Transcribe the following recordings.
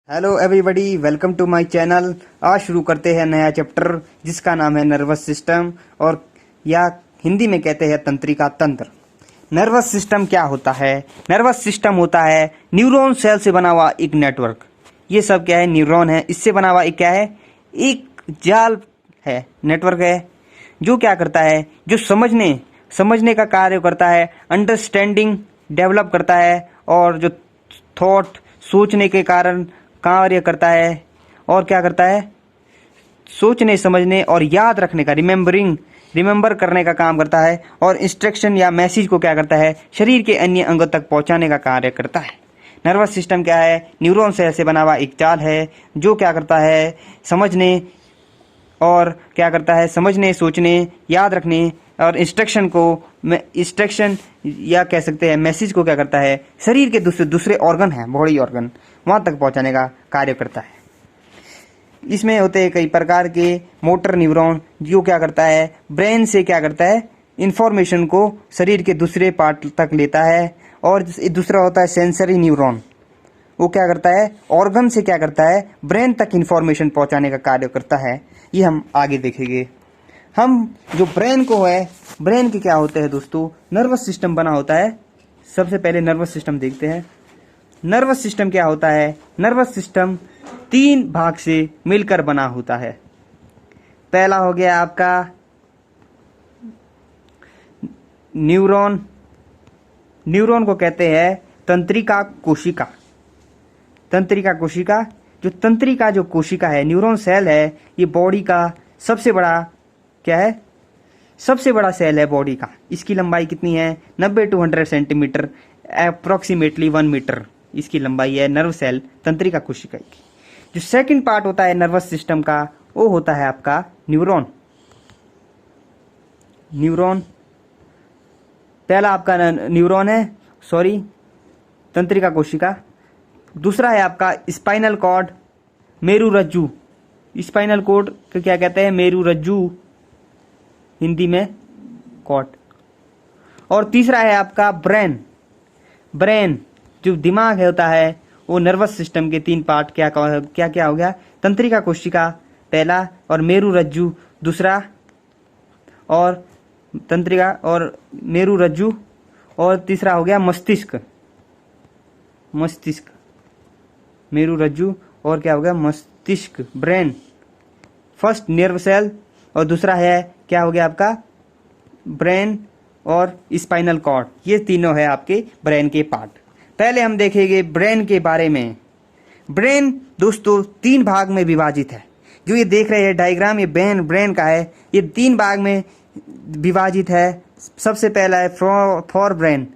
Hello everybody, welcome to my channel. आज शुरू करते हैं नया चैप्टर जिसका नाम है नर्वस सिस्टम, और या हिंदी में कहते हैं तंत्रिका तंत्र। नर्वस सिस्टम क्या होता है? नर्वस सिस्टम होता है न्यूरॉन सेल से बना हुआ एक नेटवर्क। ये सब क्या है? न्यूरॉन है। इससे बना हुआ एक क्या है? एक जाल है, नेटवर्क है, जो क्या करता है? जो समझने का कार्य करता है, अंडरस्टैंडिंग डेवलप करता है, और जो थॉट सोचने के कारण कार्य करता है, और क्या करता है? सोचने समझने और याद रखने का, रिमेंबर करने का काम करता है, और इंस्ट्रक्शन या मैसेज को क्या करता है? शरीर के अन्य अंगों तक पहुंचाने का कार्य करता है। नर्वस सिस्टम क्या है? न्यूरॉन सेल से बना हुआ एक जाल है, जो क्या करता है? समझने और क्या करता है? समझने, सोचने, याद रखने और इंस्ट्रक्शन या कह सकते हैं मैसेज को क्या करता है? शरीर के दूसरे ऑर्गन है, बॉडी ऑर्गन, वहां तक पहुंचाने का कार्य करता है। इसमें होते हैं कई प्रकार के मोटर न्यूरॉन, जो क्या करता है? ब्रेन से क्या करता है? इंफॉर्मेशन को शरीर के दूसरे पार्ट तक लेता है। और दूसरा होता है सेंसरी न्यूरॉन, वो क्या करता है? ऑर्गन से क्या करता है? ब्रेन तक इंफॉर्मेशन पहुंचाने का कार्य करता है। ये हम आगे देखेंगे। हम जो ब्रेन को है, ब्रेन के क्या होते हैं दोस्तों? नर्वस सिस्टम बना होता है। सबसे पहले नर्वस सिस्टम देखते हैं। नर्वस सिस्टम क्या होता है? नर्वस सिस्टम 3 भाग से मिलकर बना होता है। पहला हो गया आपका न्यूरॉन। न्यूरॉन को कहते हैं तंत्रिका कोशिका। तंत्रिका कोशिका, जो तंत्रिका जो कोशिका है, न्यूरॉन सेल है, ये बॉडी का सबसे बड़ा क्या है? सबसे बड़ा सेल है बॉडी का। इसकी लंबाई कितनी है? 90 to 100 सेंटीमीटर, अप्रोक्सीमेटली 1 मीटर इसकी लंबाई है नर्व सेल तंत्रिका कोशिका की। जो सेकंड पार्ट होता है नर्वस सिस्टम का, वो होता है आपका न्यूरॉन। न्यूरॉन पहला आपका न्यूरॉन है, तंत्रिका कोशिका। दूसरा है आपका स्पाइनल कॉर्ड, मेरुरज्जु। स्पाइनल कॉर्ड को क्या कहते हैं? मेरुरज्जु, हिंदी में कॉर्ड। और तीसरा है आपका ब्रेन जो दिमाग होता है, वो नर्वस सिस्टम के 3 पार्ट क्या क्या हो गया? तंत्रिका कोशिका पहला, और मेरुरज्जु दूसरा, और तंत्रिका और मेरुरज्जु, और तीसरा हो गया मस्तिष्क। मेरुरज्जु और क्या हो गया? मस्तिष्क, ब्रेन। फर्स्ट नर्व सेल, और दूसरा है क्या हो गया आपका? ब्रेन और स्पाइनल कॉर्ड। ये तीनों है आपके ब्रेन के पार्ट। पहले हम देखेंगे ब्रेन के बारे में। ब्रेन दोस्तों 3 भाग में विभाजित है। जो ये देख रहे हैं डायग्राम, ये ब्रेन का है। ये 3 भाग में विभाजित है। सबसे पहला है फोर ब्रेन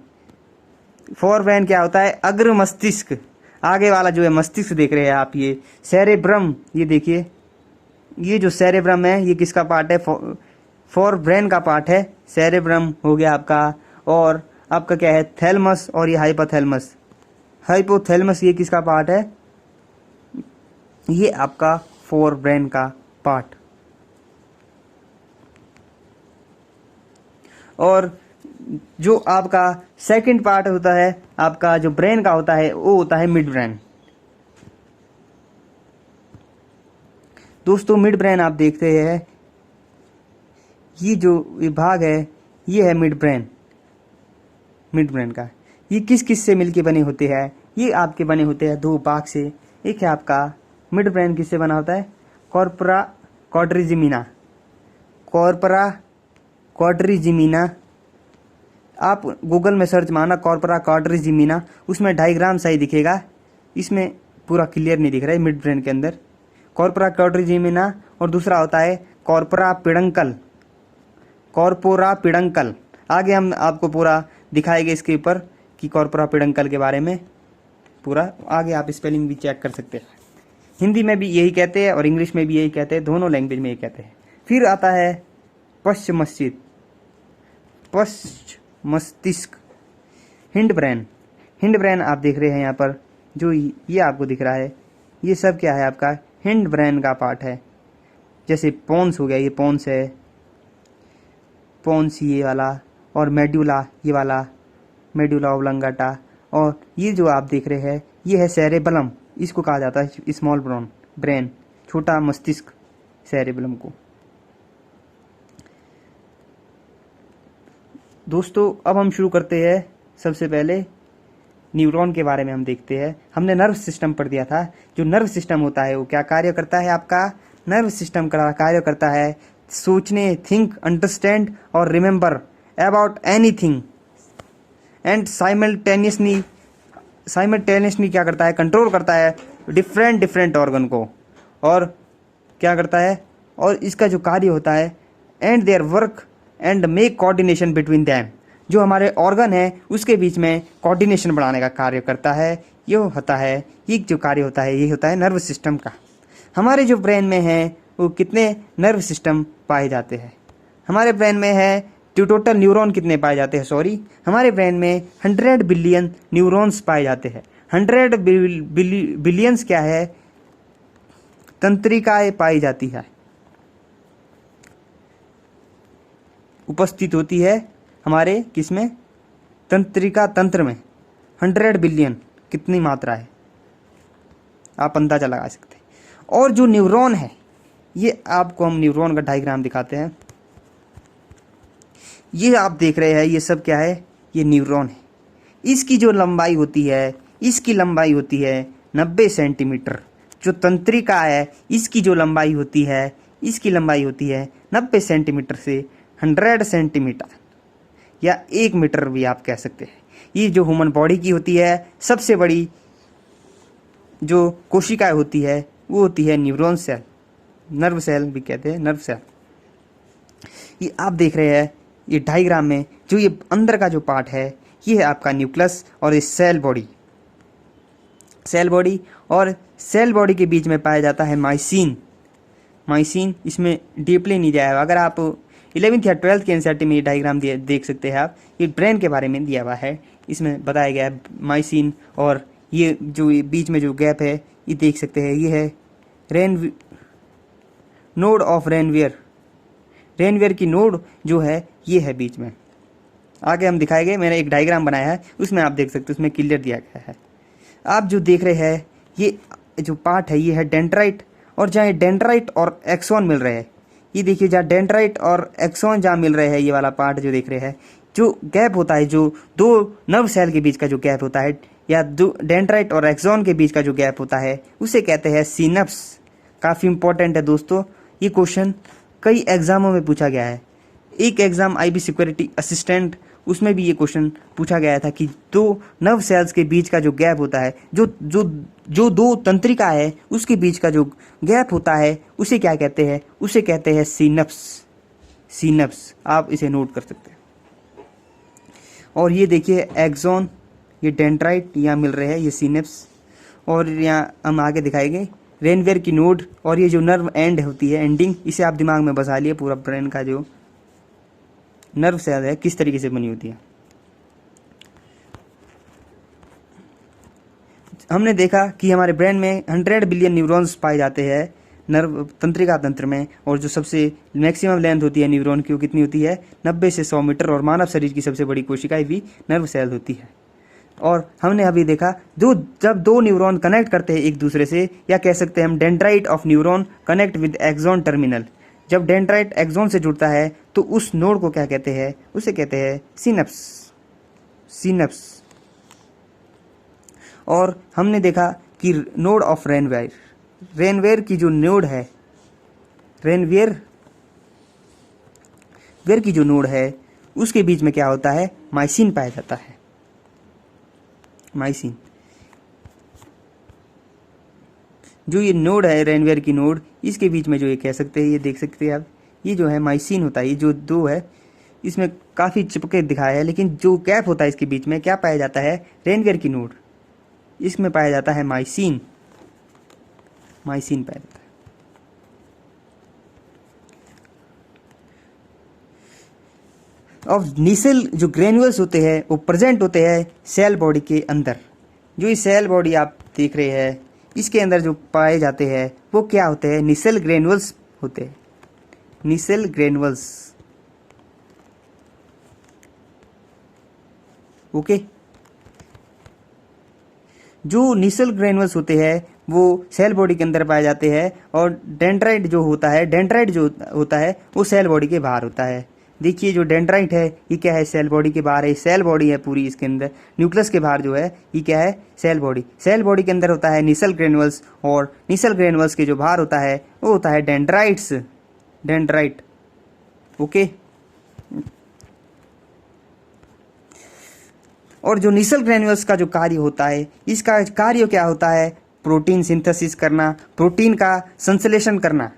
क्या होता है? अग्र मस्तिष्क। आगे वाला जो है मस्तिष्क देख रहे हैं आप, ये सेरेब्रम। ये देखिए, ये जो सेरेब्रम है, ये किसका पार्ट है? फोर ब्रेन का पार्ट है। सेरेब्रम हो गया आपका। और आपका क्या है? थैलमस, और ये हाइपोथैलमस ये किसका पार्ट है? ये आपका फोर ब्रेन का पार्ट। और जो आपका सेकंड पार्ट होता है आपका जो ब्रेन का होता है, वो होता है मिड ब्रेन। दोस्तों मिड ब्रेन आप देखते हैं, ये जो विभाग है, ये है मिड ब्रेन का। ये किस किस से मिलके बने होते हैं? ये आपके बने होते हैं 2 भाग से। एक है आपका मिड ब्रेन किससे बना होता है? कॉर्पोरा क्वाड्रिजिमिना। आप गूगल में सर्च मारना कॉर्पोरा क्वाड्रिजिमिना, उसमें डायग्राम सही दिखेगा। इसमें पूरा क्लियर नहीं दिख रहा है मिड ब्रेन के अंदर। कॉर्पोरा क्वाड्रिजिमिना, और दूसरा होता है कॉर्पोरा पिडंकल। आगे हम आपको पूरा दिखाएंगे इसके ऊपर कि कॉर्पोरा पिडंकल के बारे में पूरा। आगे आप स्पेलिंग भी चेक कर सकते हैं। हिंदी में भी यही कहते हैं और इंग्लिश में भी यही कहते हैं, दोनों लैंग्वेज में यही कहते हैं। फिर आता है पश्च मस्तिष्क, हिंड ब्रेन आप देख रहे हैं यहाँ पर, जो ये आपको दिख रहा है, ये सब क्या है? आपका हिंड ब्रेन का पार्ट है। जैसे पोन्स हो गया, ये पोन्स है, पोन्स ये वाला, और मेडुला ये वाला, मेडुला ऑब्लंगाटा। और ये जो आप देख रहे हैं, ये है सेरेबलम। इसको कहा जाता है स्मॉल ब्रेन, छोटा मस्तिष्क, सेरेबेलम को। दोस्तों अब हम शुरू करते हैं। सबसे पहले न्यूरॉन के बारे में हम देखते हैं। हमने नर्व सिस्टम पढ़ दिया था। जो नर्व सिस्टम होता है वो क्या कार्य करता है? आपका नर्व सिस्टम का कार्य करता है सोचने, थिंक, अंडरस्टैंड और remember about anything and simultaneously क्या करता है? कंट्रोल करता है डिफरेंट ऑर्गन को। और क्या करता है? और इसका जो कार्य होता है and their work and make coordination between them, जो हमारे ऑर्गन है उसके बीच में कोऑर्डिनेशन बढ़ाने का कार्य करता है। ये होता है, ये जो कार्य होता है ये होता है नर्व सिस्टम का। हमारे जो ब्रेन में है वो कितने नर्व सिस्टम पाए जाते हैं? हमारे ब्रेन में है जो टोटल न्यूरॉन कितने पाए जाते हैं? हमारे ब्रेन में 100 बिलियन न्यूरॉन्स पाए जाते हैं। 100 बिलियंस क्या है? तंत्रिकाएं पाई जाती है, उपस्थित होती है हमारे किसमें? तंत्रिका तंत्र में। 100 बिलियन कितनी मात्रा है आप अंदाजा लगा सकते हैं। और जो न्यूरॉन है, ये आपको हम न्यूरॉन का डायग्राम दिखाते हैं। ये आप देख रहे हैं, ये सब क्या है? ये न्यूरॉन है। इसकी जो लंबाई होती है, इसकी लंबाई होती है 90 सेंटीमीटर। जो तंत्रिका है इसकी जो लंबाई होती है, इसकी लंबाई होती है 90 सेंटीमीटर से 100 सेंटीमीटर या 1 मीटर भी आप कह सकते हैं। ये जो ह्यूमन बॉडी की होती है सबसे बड़ी जो कोशिकाएं होती है वो होती है न्यूरॉन सेल, नर्व सेल भी कहते हैं, नर्व सेल। ये आप देख रहे हैं ये डायग्राम में, जो ये अंदर का जो पार्ट है ये है आपका न्यूक्लियस और ये सेल बॉडी। और सेल बॉडी के बीच में पाया जाता है माइसिन। इसमें डीपली नहीं जाएगा। अगर आप 11th या 12th के एनसीईआरटी में ये डायग्राम देख सकते हैं आप। ये ब्रेन के बारे में दिया हुआ है, इसमें बताया गया है माइसिन। और ये जो बीच में जो गैप है ये देख सकते हैं, ये है नोड ऑफ रेनवियर की नोड जो है ये है बीच में। आगे हम दिखाएंगे, मैंने एक डायग्राम बनाया है उसमें आप देख सकते हैं, उसमें क्लियर दिया गया है। आप जो देख रहे हैं ये जो पार्ट है ये है डेंड्राइट, और जहाँ डेंड्राइट और एक्सॉन मिल रहे हैं, ये देखिए जहाँ डेंड्राइट और एक्सॉन जहाँ मिल रहे हैं, ये वाला पार्ट जो देख रहे हैं, जो गैप होता है, जो दो नर्व सेल के बीच का जो गैप होता है या दो डेंड्राइट और एक्सॉन के बीच का जो गैप होता है उसे कहते हैं सिनप्स। काफ़ी इंपॉर्टेंट है दोस्तों, ये क्वेश्चन कई एग्जामों में पूछा गया है। एक एग्जाम IB सिक्योरिटी असिस्टेंट, उसमें भी ये क्वेश्चन पूछा गया था कि दो नर्व सेल्स के बीच का जो गैप होता है, जो दो तंत्रिका है उसके बीच का जो गैप होता है उसे क्या कहते हैं? उसे कहते हैं सिनप्स। आप इसे नोट कर सकते हैं। और ये देखिए एक्सॉन, ये डेंड्राइट यहाँ मिल रहे हैं, ये सिनप्स। और यहाँ हम आगे दिखाएंगे रेनवियर की नोड, और ये जो नर्व एंड होती है, एंडिंग, इसे आप दिमाग में बसा लिए। पूरा ब्रेन का जो नर्व सेल है किस तरीके से बनी होती है। हमने देखा कि हमारे ब्रेन में 100 बिलियन न्यूरॉन्स पाए जाते हैं नर्व तंत्रिका तंत्र में, और जो सबसे मैक्सिमम लेंथ होती है न्यूरॉन की वो कितनी होती है? 90 से 100 मीटर। और मानव शरीर की सबसे बड़ी कोशिकाएं भी नर्व सेल होती है। और हमने अभी देखा जब दो न्यूरॉन कनेक्ट करते हैं एक दूसरे से, या कह सकते हैं हम dendrite of neuron connect with axon terminal, जब डेंड्राइट एक्सॉन से जुड़ता है तो उस नोड को क्या कहते हैं? उसे कहते हैं सिनप्स। और हमने देखा कि नोड ऑफ रेनवियर की जो नोड है, रेनवियर की जो नोड है उसके बीच में क्या होता है? माइसिन पाया जाता है। माइसिन जो ये नोड है, रेनवियर की नोड, इसके बीच में जो ये कह सकते हैं, ये देख सकते हैं आप, ये जो है माइसिन होता है। ये जो दो है इसमें काफ़ी चिपके दिखाया है, लेकिन जो गैप होता है इसके बीच में क्या पाया जाता है? रेनवियर की नोड, इसमें पाया जाता है माइसिन पाया जाता है। और नीसेल जो ग्रेन्यूल्स होते हैं वो प्रेजेंट होते हैं सेल बॉडी के अंदर। जो ये सेल बॉडी आप देख रहे हैं इसके अंदर जो पाए जाते हैं वो क्या होते हैं? नीसेल ग्रेन्यूल्स होते हैं। नीसेल ग्रेन्यूल्स, ओके। जो नीसल ग्रेनुल्स होते हैं वो सेल बॉडी के अंदर पाए जाते हैं, और डेंड्राइट जो होता है वो सेल बॉडी के बाहर होता है। देखिए जो डेंड्राइट है ये क्या है, सेल बॉडी के बाहर है, सेल बॉडी है पूरी, इसके अंदर न्यूक्लियस के बाहर जो है ये क्या है, सेल बॉडी। सेल बॉडी के अंदर होता है नीसल ग्रेनुल्स, और नीसल ग्रेनुल्स के जो बाहर होता है वो होता है डेंड्राइट। ओके। और जो नीसल ग्रेनुल्स का जो कार्य होता है, इसका कार्य क्या होता है, प्रोटीन सिंथेसिस करना, प्रोटीन का संश्लेषण करना।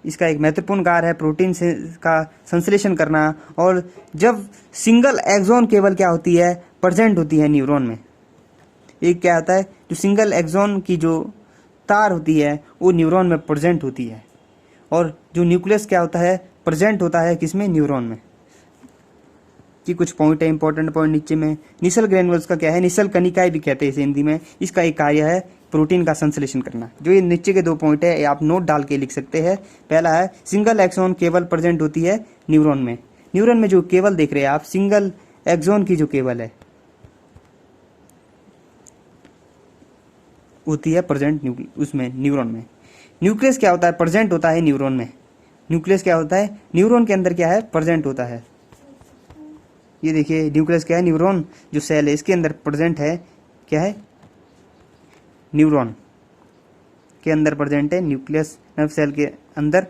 इसका एक महत्वपूर्ण कार्य है प्रोटीन का संश्लेषण करना। और जब सिंगल एक्सॉन केबल क्या होती है, प्रेजेंट होती है न्यूरॉन में। एक क्या होता है, जो सिंगल एक्सॉन की जो तार होती है वो न्यूरॉन में प्रेजेंट होती है, और जो न्यूक्लियस क्या होता है, प्रेजेंट होता है किसमें, न्यूरॉन में। कि कुछ पॉइंट है, इंपॉर्टेंट पॉइंट नीचे में। निसल ग्रेनुल्स का क्या है, निसल कनिकाएं भी कहते हैं इसे हिंदी में। इसका एक कार्य है प्रोटीन का संश्लेषण करना। जो ये नीचे के 2 पॉइंट है, ये आप नोट डाल के लिख सकते हैं। पहला है सिंगल एक्सॉन केबल प्रेजेंट होती है न्यूरॉन में। न्यूरॉन में जो केबल देख रहे हैं आप, सिंगल एक्सॉन की जो केबल है होती है प्रेजेंट उसमें, न्यूरॉन में। न्यूक्लियस क्या होता है, प्रेजेंट होता है न्यूरॉन में। न्यूक्लियस क्या होता है, न्यूरॉन के अंदर क्या है, प्रेजेंट होता है। ये देखिए न्यूक्लियस क्या है, न्यूरॉन जो सेल है इसके अंदर प्रेजेंट है, क्या है, न्यूरॉन के अंदर प्रेजेंट है। न्यूक्लियस नर्व सेल के अंदर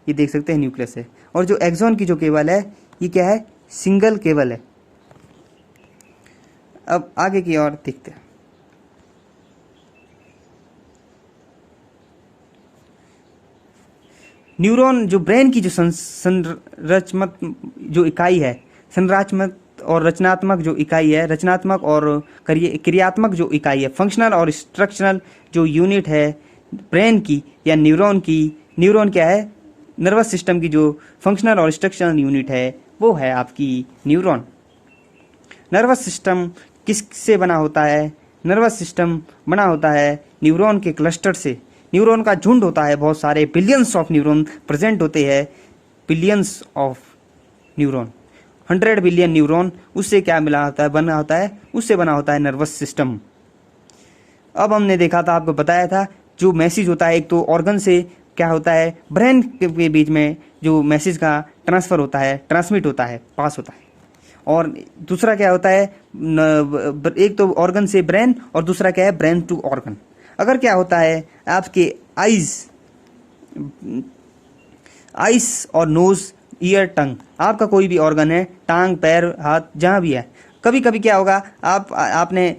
ये देख सकते हैं न्यूक्लियस है। और जो एक्सॉन की जो केबल है ये क्या है, सिंगल केबल है। अब आगे की ओर देखते हैं। न्यूरॉन जो ब्रेन की जो संरचनात्मक जो इकाई है, संरचनात्मक और रचनात्मक जो इकाई है, रचनात्मक और क्रियात्मक जो इकाई है, फंक्शनल और स्ट्रक्चरल जो यूनिट है ब्रेन की या न्यूरॉन की। न्यूरॉन क्या है, नर्वस सिस्टम की जो फंक्शनल और स्ट्रक्चरल यूनिट है वो है आपकी न्यूरॉन। नर्वस सिस्टम किससे बना होता है, नर्वस सिस्टम बना होता है न्यूरॉन के क्लस्टर से। न्यूरॉन का झुंड होता है, बहुत सारे बिलियंस ऑफ न्यूरॉन प्रेजेंट होते हैं, billions of neuron, 100 billion neuron. उससे क्या मिला होता है, बना होता है, उससे बना होता है नर्वस सिस्टम। अब हमने देखा था, आपको बताया था, जो मैसेज होता है एक तो ऑर्गन से क्या होता है, ब्रेन के बीच में जो मैसेज का ट्रांसफर होता है, ट्रांसमिट होता है, पास होता है। और दूसरा क्या होता है, एक तो ऑर्गन से ब्रेन, और दूसरा क्या है, ब्रेन टू ऑर्गन। अगर क्या होता है, आपके आइस और नोज, ईयर, टंग, आपका कोई भी ऑर्गन है, टांग, पैर, हाथ, जहाँ भी है, कभी कभी क्या होगा, आपने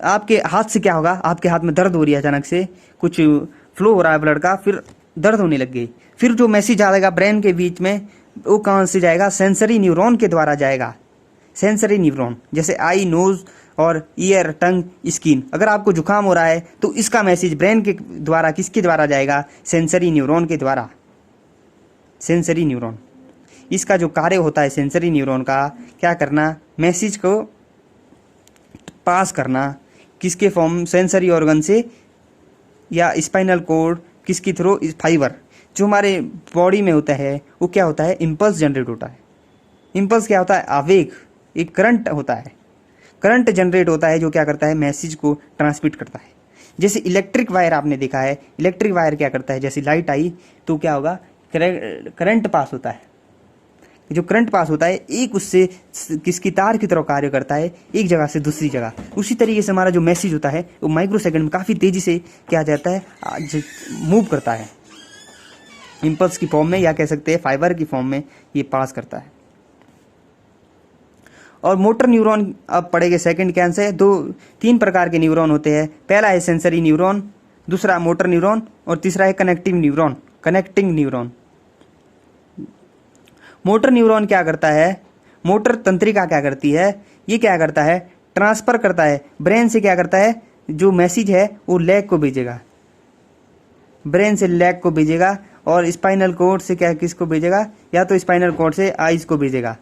आपके हाथ से क्या होगा, आपके हाथ में दर्द हो रही है, अचानक से कुछ फ्लो हो रहा है ब्लड का, फिर दर्द होने लग गई। फिर जो मैसेज आएगा ब्रेन के बीच में, वो कहाँ से जाएगा, सेंसरी न्यूरॉन के द्वारा जाएगा। सेंसरी न्यूरॉन जैसे आई, नोज और ईयर, टंग, स्किन। अगर आपको जुकाम हो रहा है तो इसका मैसेज ब्रेन के द्वारा किसके द्वारा जाएगा, सेंसरी न्यूरॉन के द्वारा। सेंसरी न्यूरॉन, इसका जो कार्य होता है सेंसरी न्यूरॉन का, क्या करना, मैसेज को पास करना, किसके फॉर्म, सेंसरी ऑर्गन से या स्पाइनल कोड, किसकी थ्रू, फाइबर जो हमारे बॉडी में होता है, वो क्या होता है, इम्पल्स जनरेट होता है। इम्पल्स क्या होता है, आवेग, एक करंट होता है, करंट जनरेट होता है जो क्या करता है, मैसेज को ट्रांसमिट करता है। जैसे इलेक्ट्रिक वायर आपने देखा है, इलेक्ट्रिक वायर क्या करता है, जैसे लाइट आई तो क्या होगा, करंट पास होता है। जो करंट पास होता है एक उससे किसकी, तार की तरह कार्य करता है, एक जगह से दूसरी जगह। उसी तरीके से हमारा जो मैसेज होता है वो माइक्रो सेकंड में काफ़ी तेज़ी से क्या जाता है, मूव करता है, इम्पल्स की फॉर्म में, या कह सकते हैं फाइबर की फॉर्म में ये पास करता है। और मोटर न्यूरॉन अब पढ़ेंगे सेकंड क्या आंसर है। 3 प्रकार के न्यूरॉन होते हैं। पहला है सेंसरी न्यूरॉन, दूसरा मोटर न्यूरॉन, और तीसरा है कनेक्टिंग न्यूरॉन। मोटर न्यूरॉन क्या करता है, मोटर तंत्रिका क्या करती है, ये क्या करता है, ट्रांसफर करता है ब्रेन से, क्या करता है, जो मैसेज है वो लेग को भेजेगा, ब्रेन से लेग को भेजेगा, और स्पाइनल कोड से क्या, किसको भेजेगा, या तो स्पाइनल कोड से आइज को भेजेगा।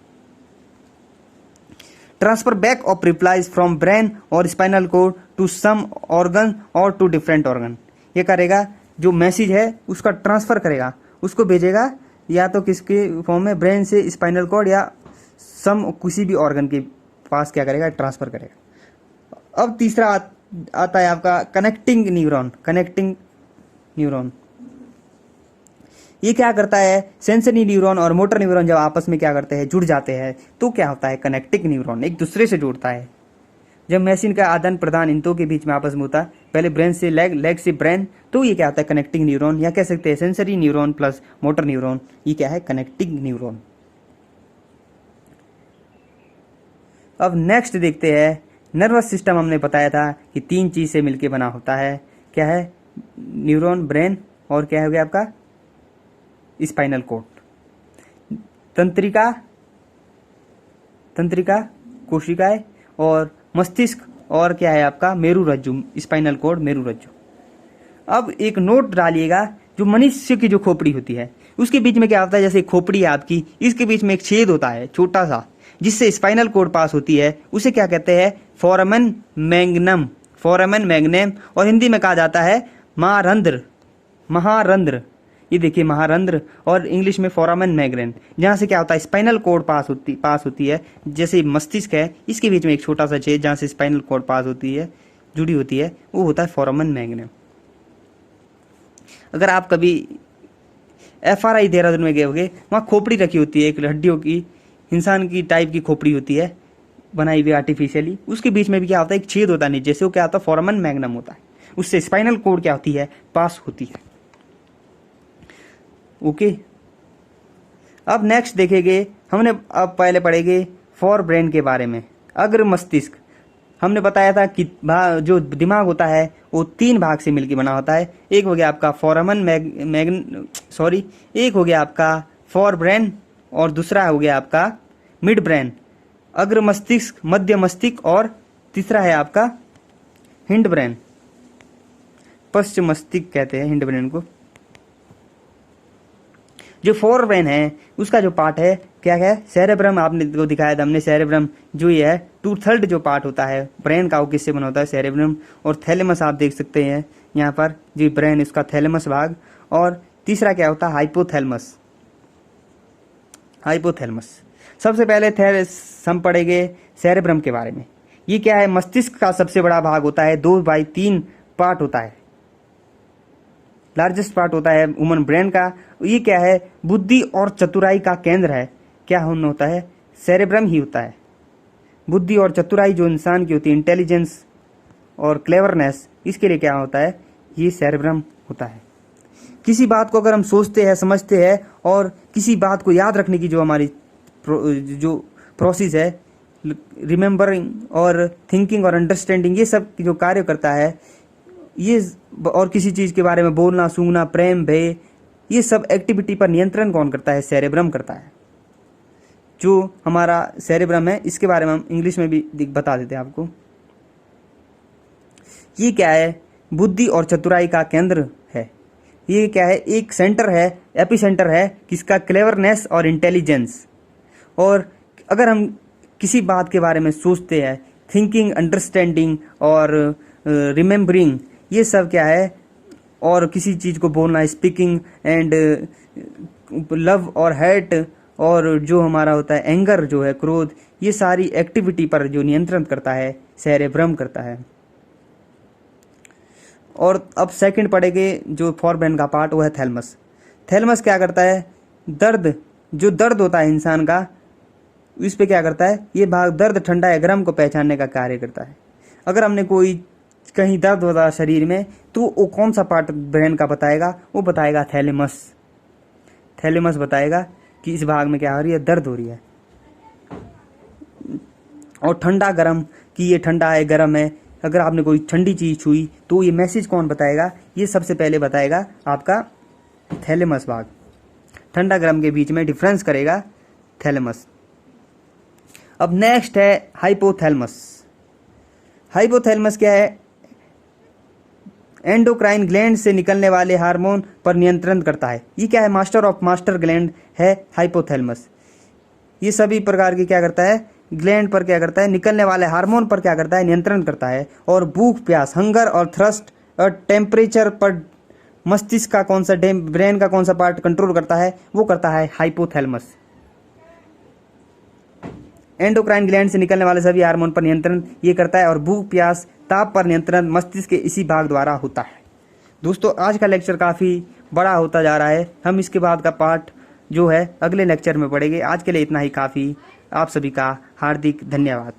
Transfer back of replies from brain और spinal cord to some organ और टू डिफरेंट ऑर्गन। ये करेगा, जो मैसेज है उसका ट्रांसफर करेगा, उसको भेजेगा, या तो किसके फॉर्म में, ब्रेन से स्पाइनल कॉर्ड या सम किसी भी ऑर्गन के पास क्या करेगा, ट्रांसफर करेगा। अब तीसरा आता है आपका कनेक्टिंग न्यूरॉन। कनेक्टिंग न्यूरॉन ये क्या करता है, सेंसरी न्यूरॉन और मोटर न्यूरॉन जब आपस में क्या करते हैं, जुड़ जाते हैं, तो क्या होता है, कनेक्टिंग न्यूरॉन एक दूसरे से जुड़ता है। जब मशीन का आदान प्रदान इन दो के बीच में आपस में होता है, पहले ब्रेन से लेग, लेग से ब्रेन, तो ये क्या होता है, कनेक्टिंग न्यूरॉन, या कह सकते हैं sensory neuron plus motor neuron, ये क्या है, कनेक्टिंग न्यूरॉन। अब नेक्स्ट देखते हैं, नर्वस सिस्टम हमने बताया था कि 3 चीज से मिलकर बना होता है। क्या है, न्यूरॉन, ब्रेन, और क्या हो गया आपका स्पाइनल कॉर्ड, तंत्रिका, तंत्रिका, कोशिकाएं और मस्तिष्क, और क्या है आपका मेरुरज्जु, स्पाइनल कॉर्ड, मेरुरज्जु। अब एक नोट डालिएगा, जो मनुष्य की जो खोपड़ी होती है उसके बीच में क्या होता है, जैसे खोपड़ी है आपकी, इसके बीच में एक छेद होता है छोटा सा, जिससे स्पाइनल कॉर्ड पास होती है, उसे क्या कहते हैं, फोरामेन मैग्नम, फोरामेन मैग्नम, और हिंदी में कहा जाता है महारंध्र, महारंध्र, ये देखिए महारंध्र, और इंग्लिश में फोरामेन मैग्नम, जहां से क्या होता है, स्पाइनल कॉर्ड पास होती है। जैसे मस्तिष्क है, इसके बीच में एक छोटा सा छेद जहां से स्पाइनल कॉर्ड पास होती है, जुड़ी होती है, वो होता है फोरामेन मैग्नम। अगर आप कभी FRI देहरादून में गए होंगे, वहाँ खोपड़ी रखी होती है, एक हड्डियों की, इंसान की टाइप की खोपड़ी होती है, बनाई हुई आर्टिफिशियली, उसके बीच में भी क्या होता है, एक छेद होता है नीचे से, वो क्या होता है, फोरामेन मैग्नम होता है, उससे स्पाइनल कॉर्ड क्या होती है, पास होती है। ओके, अब नेक्स्ट देखेंगे, हमने अब पहले पढ़ेंगे फॉर ब्रेन के बारे में। अग्र मस्तिष्क, हमने बताया था कि जो दिमाग होता है वो 3 भाग से मिलकर बना होता है। एक हो गया आपका फोरामेन एक हो गया आपका फॉर ब्रेन, और दूसरा हो गया आपका मिड ब्रेन, अग्र मस्तिष्क, मध्य मस्तिष्क, और तीसरा है आपका हिंड ब्रेन, पश्चिम मस्तिष्क कहते हैं हिंड ब्रेन को। जो फोर ब्रेन है उसका जो पार्ट है क्या है, सेरेब्रम, आपने को दिखाया था हमने, सेरेब्रम जो ये है 2/3 जो पार्ट होता है ब्रेन का, वो किससे बना होता है, सेरेब्रम, और थैलेमस आप देख सकते हैं यहाँ पर, जी ब्रेन इसका थैलेमस भाग, और तीसरा क्या होता है, हाइपोथैलेमस, हाइपोथैलेमस। सबसे पहले हम पढ़ेंगे सेरेब्रम के बारे में। ये क्या है, मस्तिष्क का सबसे बड़ा भाग होता है, 2/3 पार्ट होता है, लार्जेस्ट पार्ट होता है ह्यूमन ब्रेन का। ये क्या है, बुद्धि और चतुराई का केंद्र है, क्या होता है, सेरेब्रम ही होता है। बुद्धि और चतुराई जो इंसान की होती है, इंटेलिजेंस और क्लेवरनेस, इसके लिए क्या होता है, ये सेरेब्रम होता है। किसी बात को अगर हम सोचते हैं, समझते हैं, और किसी बात को याद रखने की जो हमारी जो प्रोसेस है, रिमेम्बरिंग और थिंकिंग और अंडरस्टैंडिंग, ये सब जो कार्य करता है, ये, और किसी चीज के बारे में बोलना, सूंघना, प्रेम, भय, ये सब एक्टिविटी पर नियंत्रण कौन करता है, सेरेब्रम करता है। जो हमारा सेरेब्रम है, इसके बारे में हम इंग्लिश में भी बता देते हैं आपको। ये क्या है, बुद्धि और चतुराई का केंद्र है। ये क्या है, एक सेंटर है, एपिसेंटर है किसका, क्लेवरनेस और इंटेलिजेंस। और अगर हम किसी बात के बारे में सोचते हैं, थिंकिंग, अंडरस्टैंडिंग और रिमेम्बरिंग, ये सब क्या है, और किसी चीज को बोलना, स्पीकिंग एंड लव और हेट, और जो हमारा होता है एंगर, जो है क्रोध, ये सारी एक्टिविटी पर जो नियंत्रण करता है, सेरेब्रम करता है। और अब सेकंड पढ़ेंगे जो फोरब्रेन का पार्ट, वो है थैलमस। थैलमस क्या करता है, दर्द, जो दर्द होता है इंसान का, इस पे क्या करता है, ये भाग दर्द, ठंडा या गर्म को पहचानने का कार्य करता है। अगर हमने कोई कहीं दर्द होता है शरीर में, तो वो कौन सा पार्ट ब्रेन का बताएगा, वो बताएगा थैलेमस। थैलेमस बताएगा कि इस भाग में क्या हो रही है, दर्द हो रही है। और ठंडा गर्म, कि ये ठंडा है, गर्म है, अगर आपने कोई ठंडी चीज छुई, तो ये मैसेज कौन बताएगा, ये सबसे पहले बताएगा आपका थैलेमस भाग। ठंडा गर्म के बीच में डिफरेंस करेगा थैलेमस। अब नेक्स्ट है हाइपोथैलेमस। हाइपोथैलेमस क्या है, एंडोक्राइन ग्लैंड से निकलने वाले हार्मोन पर नियंत्रण करता है। ये क्या है, मास्टर ऑफ मास्टर ग्लैंड है हाइपोथैलेमस। ये सभी प्रकार की क्या करता है, ग्लैंड पर क्या करता है, निकलने वाले हार्मोन पर क्या करता है, नियंत्रण करता है। और भूख, प्यास, हंगर और थ्रस्ट और टेम्परेचर पर मस्तिष्क का कौन सा, ब्रेन का कौन सा पार्ट कंट्रोल करता है, वो करता है हाइपोथैलेमस। एंडोक्राइन ग्लैंड से निकलने वाले सभी हार्मोन पर नियंत्रण ये करता है और भूख प्यास ताप पर नियंत्रण मस्तिष्क के इसी भाग द्वारा होता है। दोस्तों आज का लेक्चर काफ़ी बड़ा होता जा रहा है, हम इसके बाद का पार्ट जो है अगले लेक्चर में पढ़ेंगे। आज के लिए इतना ही काफ़ी। आप सभी का हार्दिक धन्यवाद।